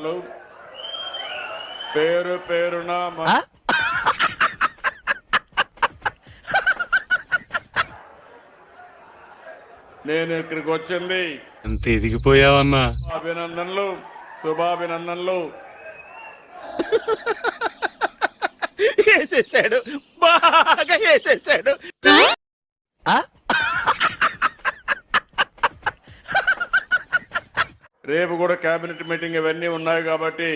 Hello, పేరు పేరున నేను ఇక్కడికి వచ్చింది అంత ఎదిగిపోయావన్నా. అభినందనలు, శుభాభినందనలు. వేసేసాడు, బాగా వేసేసాడు. రేపు కూడా కేబినెట్ మీటింగ్ ఇవన్నీ ఉన్నాయి కాబట్టి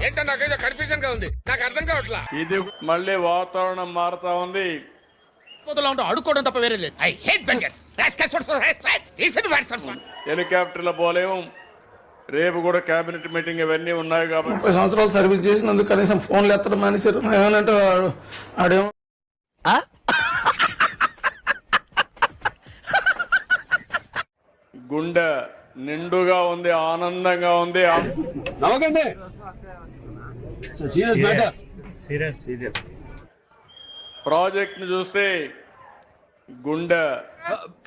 ఏంటో నాకేదో కన్ఫ్యూజన్ గా ఉంది, నాకు అర్థం కావట్లా. ఇది మళ్ళీ వాతావరణం మారుతా ఉంది. అడుకోవడం తప్ప వేరే లేదు. I hate bangers. హెలికాప్టర్ల పోలేము. రేపు కూడా కేబినెట్ మీటింగ్ ఇవన్నీ ఉన్నాయి కాబట్టి 30 సంవత్సరాలు సర్వీస్ చేసినందుకు కనీసం ఫోన్లు ఎత్తడం మానేశారు. ఏమనంటే ఆడేమో గుండె నిండుగా ఉంది, ఆనందంగా ఉంది. ప్రాజెక్ట్ ని చూస్తే గుండె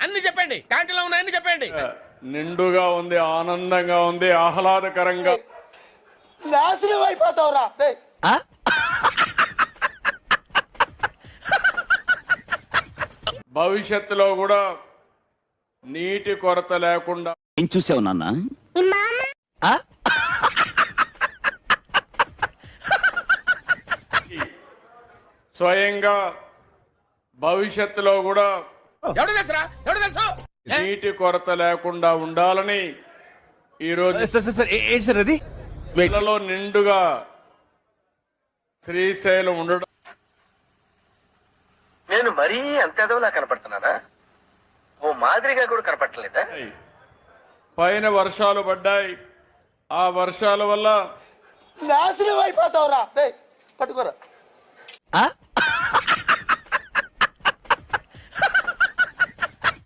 అన్ని చెప్పండి, క్యాంటీన్లో ఉన్న అన్ని చెప్పండి. నిండుగా ఉంది, ఆనందంగా ఉంది, ఆహ్లాదకరంగా. నాశనం అయిపోతావురా. భవిష్యత్తులో కూడా నీటి కొరత లేకుండా ఏం చూసావు నాన్న? స్వయంగా భవిష్యత్తులో కూడా ఎవడు తెలుసురా, ఎవడు తెలుసు? నీటి కొరత లేకుండా ఉండాలని ఈరోజు ఏంటి సార్ అది? పిల్లలో నిండుగా శ్రీశైలం ఉండడం. నేను మరీ అంత ఎదవలా కనపడుతున్నానా? ఓ మాదిరిగా కూడా కనపడలేదా? పైన వర్షాలు పడ్డాయి. ఆ వర్షాల వల్ల నాశనం అయిపోతావురా. పట్టుకోరా.